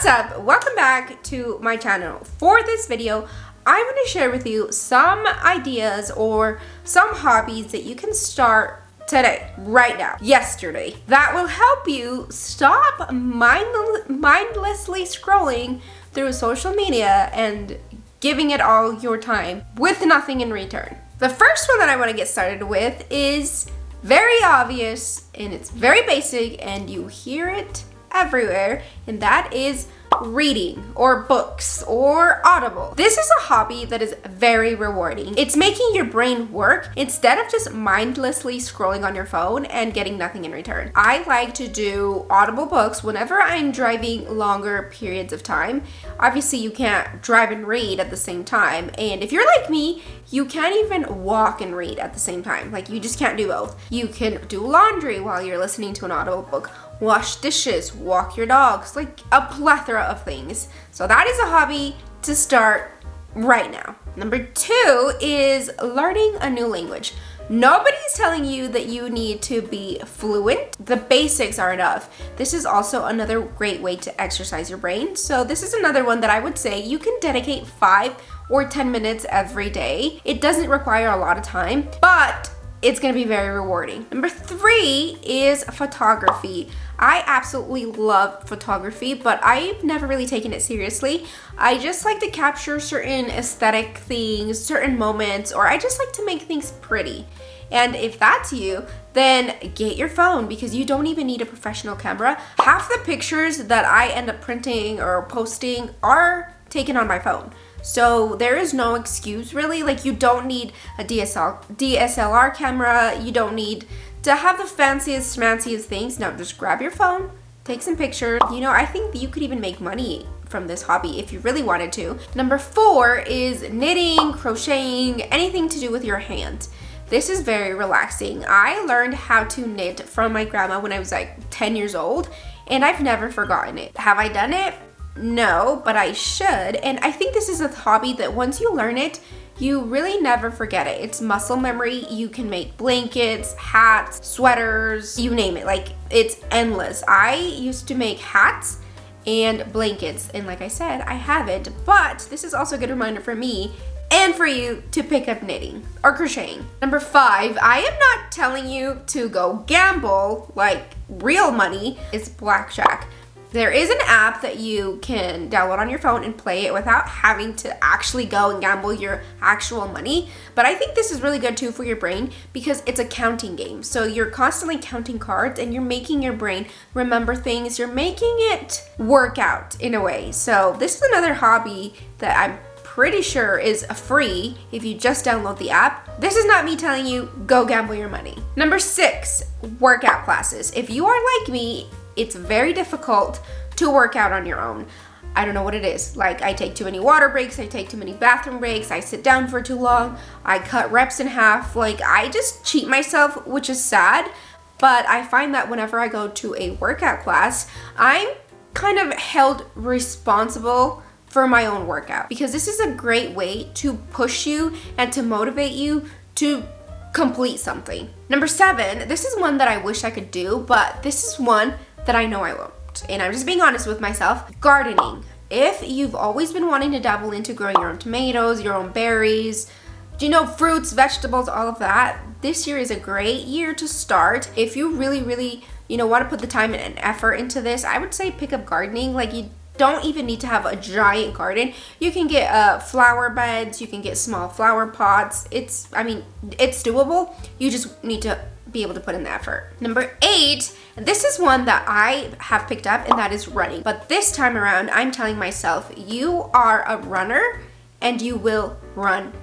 What's up? Welcome back to my channel. For this video, I'm going to share with you some ideas or some hobbies that you can start today, right now, yesterday, that will help you stop mindlessly scrolling through social media and giving it all your time with nothing in return. The first one that I want to get started with is very obvious and it's very basic and you hear it everywhere, and that is reading or books or Audible. This is a hobby that is very rewarding. It's making your brain work instead of just mindlessly scrolling on your phone and getting nothing in return. I like to do Audible books whenever I'm driving longer periods of time. Obviously, you can't drive and read at the same time, and if you're like me, you can't even walk and read at the same time. Like, you just can't do both. You can do laundry while you're listening to an Audible book, wash dishes, walk your dogs, like a plethora of things. So that is a hobby to start right now. Number 2 is learning a new language. Nobody's telling you that you need to be fluent. The basics are enough. This is also another great way to exercise your brain. So this is another one that I would say you can dedicate 5 or 10 minutes every day. It doesn't require a lot of time, but it's gonna be very rewarding. Number 3 is photography. I absolutely love photography, but I've never really taken it seriously. I just like to capture certain aesthetic things, certain moments, or I just like to make things pretty. And if that's you, then get your phone because you don't even need a professional camera. Half the pictures that I end up printing or posting are taken on my phone. So there is no excuse really. Like, you don't need a DSLR camera. You don't need to have the fanciest, schmanciest things. No, just grab your phone, take some pictures. You know, I think you could even make money from this hobby if you really wanted to. Number 4 is knitting, crocheting, anything to do with your hands. This is very relaxing. I learned how to knit from my grandma when I was like 10 years old, and I've never forgotten it. Have I done it? No, but I should. And I think this is a hobby that once you learn it, you really never forget it. It's muscle memory. You can make blankets, hats, sweaters, you name it. Like, it's endless. I used to make hats and blankets, and like I said, I haven't, but this is also a good reminder for me and for you to pick up knitting or crocheting. Number 5, I am not telling you to go gamble like real money. It's blackjack. There is an app that you can download on your phone and play it without having to actually go and gamble your actual money. But I think this is really good too for your brain because it's a counting game. So you're constantly counting cards and you're making your brain remember things. You're making it work out in a way. So this is another hobby that I'm pretty sure is free if you just download the app. This is not me telling you go gamble your money. Number 6, workout classes. If you are like me, it's very difficult to work out on your own. I don't know what it is. Like, I take too many water breaks, I take too many bathroom breaks, I sit down for too long, I cut reps in half. Like, I just cheat myself, which is sad. But I find that whenever I go to a workout class, I'm kind of held responsible for my own workout because this is a great way to push you and to motivate you to complete something. Number 7, this is one that I wish I could do, but this is one that I know I won't. And I'm just being honest with myself. Gardening. If you've always been wanting to dabble into growing your own tomatoes, your own berries, you know, fruits, vegetables, all of that, this year is a great year to start. If you really, you know, want to put the time and effort into this, I would say pick up gardening. Like, you don't even need to have a giant garden. You can get flower beds, you can get small flower pots. It's doable. You just need to be able to put in the effort. Number 8, this is one that I have picked up, and that is running. But this time around, I'm telling myself, you are a runner and you will run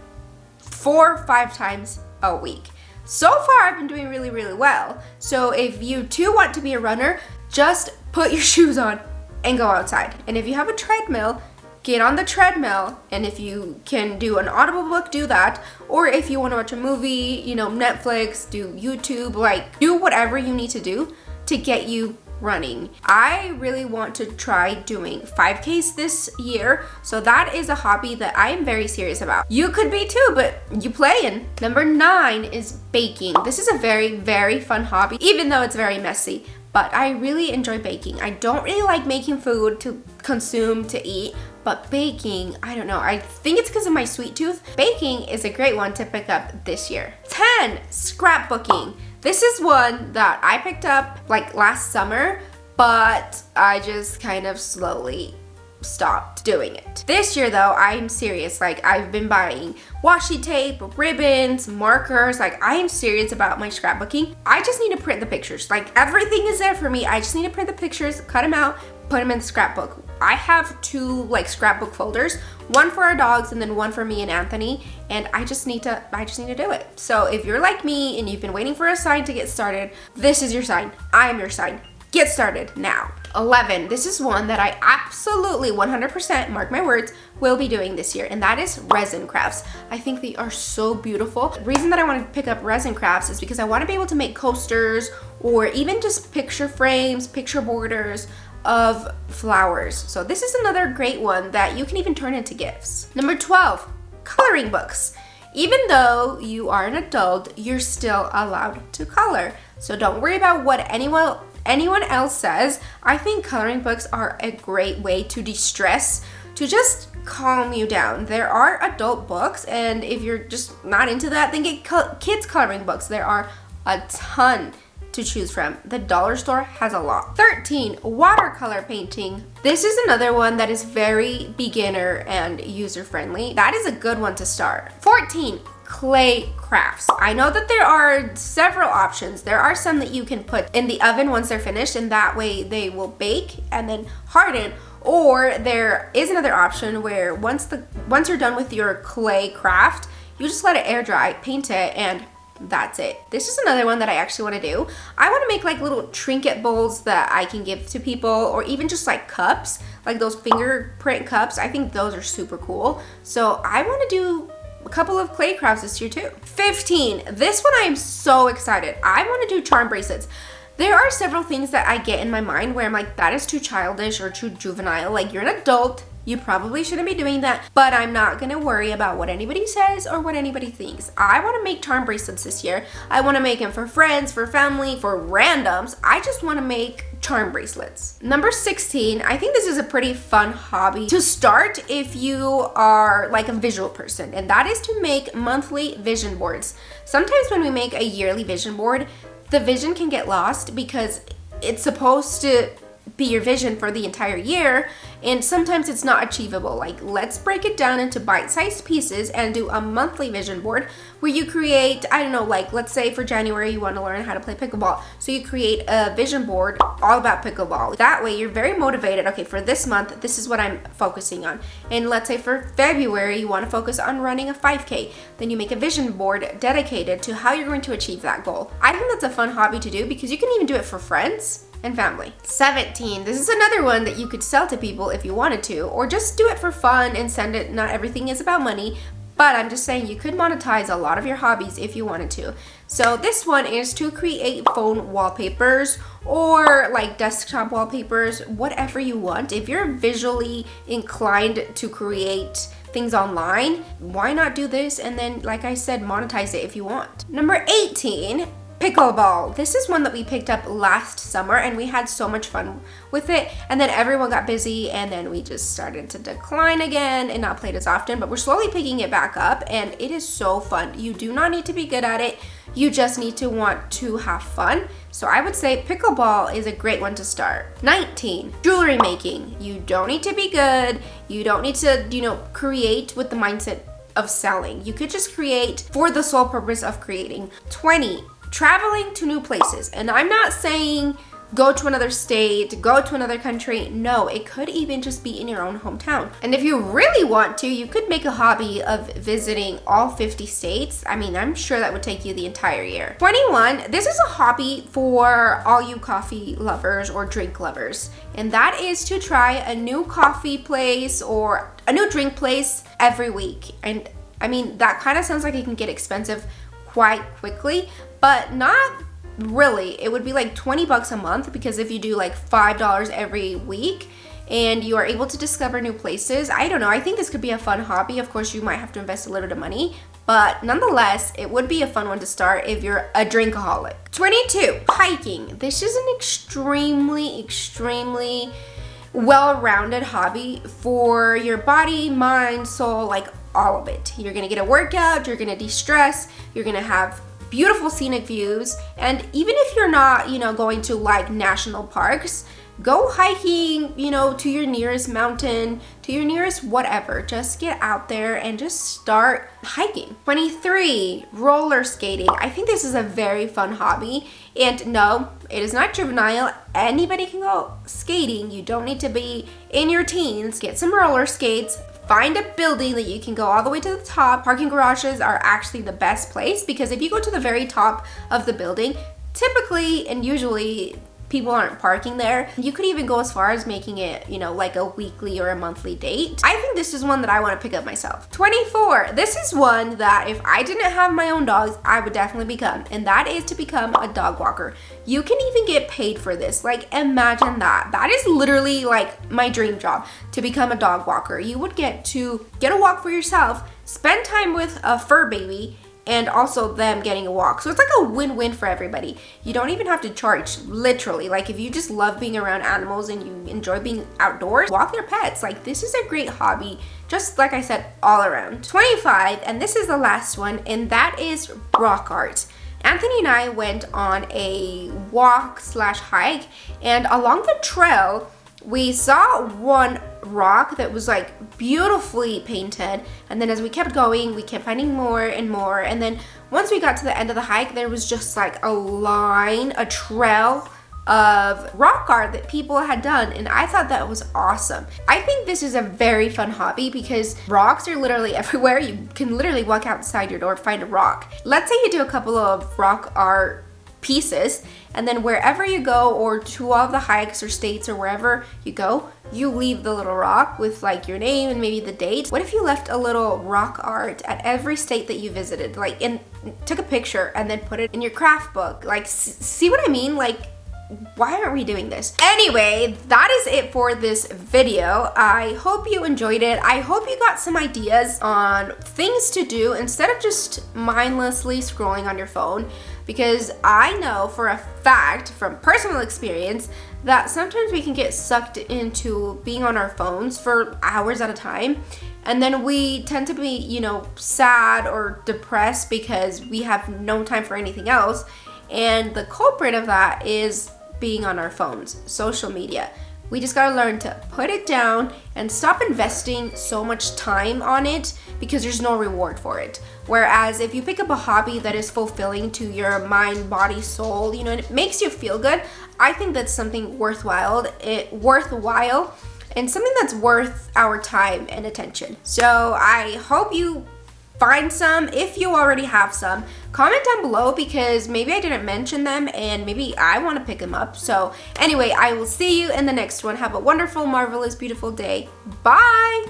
4 or 5 times a week. So far, I've been doing really well. So if you too want to be a runner, just put your shoes on and go outside. And if you have a treadmill, get on the treadmill, and if you can do an Audible book, do that. Or if you want to watch a movie, you know, Netflix, do YouTube, like, do whatever you need to do to get you running. I really want to try doing 5Ks this year, so that is a hobby that I am very serious about. You could be too, but you playing. Number 9 is baking. This is a very fun hobby, even though it's very messy. but I really enjoy baking. I don't really like making food to consume, to eat, but baking, I don't know. I think it's because of my sweet tooth. Baking is a great one to pick up this year. 10, scrapbooking. This is one that I picked up like last summer, but I just kind of slowly stopped doing it. This year though, I'm serious. Like, I've been buying washi tape, ribbons, markers. Like, I am serious about my scrapbooking. I just need to print the pictures. Like, everything is there for me. I just need to print the pictures, cut them out, put them in the scrapbook. I have 2 like scrapbook folders, one for our dogs and then one for me and Anthony, and I just need to do it. So if you're like me and you've been waiting for a sign to get started, this is your sign. I am your sign. Get started now. 11, this is one that I absolutely 100%, mark my words, will be doing this year, and that is resin crafts. I think they are so beautiful. The reason that I want to pick up resin crafts is because I want to be able to make coasters or even just picture frames, picture borders of flowers. So this is another great one that you can even turn into gifts. Number 12, coloring books. Even though you are an adult, you're still allowed to color. So don't worry about what anyone else says. I think coloring books are a great way to de-stress, to just calm you down. There are adult books, and if you're just not into that, then get kids coloring books. There are a ton to choose from. The dollar store has a lot. 13, watercolor painting. This is another one that is very beginner and user-friendly. That is a good one to start. 14, clay crafts. I know that there are several options. There are some that you can put in the oven once they're finished, and that way they will bake and then harden. Or there is another option where once you're done with your clay craft, you just let it air dry, paint it, and that's it. This is another one that I actually want to do. I want to make like little trinket bowls that I can give to people, or even just like cups, like those fingerprint cups. I think those are super cool. So I want to do a couple of clay crafts this year too. 15, this one I am so excited. I want to do charm bracelets. There are several things that I get in my mind where I'm like, that is too childish or too juvenile. Like, you're an adult, you probably shouldn't be doing that, but I'm not gonna worry about what anybody says or what anybody thinks. I wanna make charm bracelets this year. I wanna make them for friends, for family, for randoms. I just wanna make charm bracelets. Number 16, I think this is a pretty fun hobby to start if you are like a visual person, and that is to make monthly vision boards. Sometimes when we make a yearly vision board, the vision can get lost because it's supposed to be your vision for the entire year, and sometimes it's not achievable. Like, let's break it down into bite-sized pieces and do a monthly vision board where you create, I don't know, like let's say for January you want to learn how to play pickleball, so you create a vision board all about pickleball. That way you're very motivated. Okay, for this month this is what I'm focusing on, and let's say for February you want to focus on running a 5K, then you make a vision board dedicated to how you're going to achieve that goal. I think that's a fun hobby to do because you can even do it for friends and family. 17, this is another one that you could sell to people if you wanted to, or just do it for fun and send it. Not everything is about money, but I'm just saying you could monetize a lot of your hobbies if you wanted to. So this one is to create phone wallpapers or like desktop wallpapers, whatever you want. If you're visually inclined to create things online, why not do this and then, like I said, monetize it if you want. Number 18, pickleball. This is one that we picked up last summer and we had so much fun with it, and then everyone got busy and then we just started to decline again and not play it as often, but we're slowly picking it back up and it is so fun. You do not need to be good at it, you just need to want to have fun. So I would say pickleball is a great one to start. 19, jewelry making. You don't need to be good, you don't need to, create with the mindset of selling. You could just create for the sole purpose of creating. 20, traveling to new places. And I'm not saying go to another state, go to another country. No, it could even just be in your own hometown. And if you really want to, you could make a hobby of visiting all 50 states. I mean, I'm sure that would take you the entire year. 21, this is a hobby for all you coffee lovers or drink lovers. And that is to try a new coffee place or a new drink place every week. And I mean, that kind of sounds like it can get expensive quite quickly, but not really. It would be like 20 bucks a month, because if you do like $5 every week and you are able to discover new places, I don't know, I think this could be a fun hobby. Of course, you might have to invest a little bit of money, but nonetheless, it would be a fun one to start if you're a drinkaholic. 22, hiking. This is an extremely well-rounded hobby for your body, mind, soul, like all of it. You're gonna get a workout, you're gonna de-stress, you're gonna have beautiful scenic views, and even if you're not, going to like national parks, go hiking, to your nearest mountain, to your nearest whatever. Just get out there and just start hiking. 23, roller skating. I think this is a very fun hobby. And no, it is not juvenile. Anybody can go skating. You don't need to be in your teens. Get some roller skates. Find a building that you can go all the way to the top. Parking garages are actually the best place because if you go to the very top of the building, typically and usually people aren't parking there. You could even go as far as making it, like a weekly or a monthly date. I think this is one that I want to pick up myself. 24, this is one that if I didn't have my own dogs, I would definitely become, and that is to become a dog walker. You can even get paid for this. Like, imagine that. That is literally like my dream job, to become a dog walker. You would get to get a walk for yourself, spend time with a fur baby, and also them getting a walk. So it's like a win-win for everybody. You don't even have to charge, literally. Like if you just love being around animals and you enjoy being outdoors, walk your pets. Like this is a great hobby, just like I said, all around. 25, and this is the last one, and that is rock art. Anthony and I went on a walk/hike, and along the trail, we saw one rock that was like beautifully painted, and then as we kept going, we kept finding more and more, and then once we got to the end of the hike, there was just like a trail of rock art that people had done, and I thought that was awesome. I think this is a very fun hobby because rocks are literally everywhere. You can literally walk outside your door, find a rock. Let's say you do a couple of rock art pieces, and then wherever you go, or to all of the hikes or states or wherever you go, you leave the little rock with like your name and maybe the date. What if you left a little rock art at every state that you visited, like, and took a picture and then put it in your craft book? Like, see what I mean? Like, why aren't we doing this? Anyway, that is it for this video. I hope you enjoyed it. I hope you got some ideas on things to do instead of just mindlessly scrolling on your phone, because I know for a fact from personal experience that sometimes we can get sucked into being on our phones for hours at a time, and then we tend to be, sad or depressed because we have no time for anything else. And the culprit of that is being on our phones, social media. We just gotta learn to put it down and stop investing so much time on it because there's no reward for it. Whereas if you pick up a hobby that is fulfilling to your mind, body, soul, and it makes you feel good, I think that's something worthwhile and something that's worth our time and attention. So I hope you find some. If you already have some, comment down below because maybe I didn't mention them and maybe I want to pick them up. So anyway, I will see you in the next one. Have a wonderful, marvelous, beautiful day. Bye!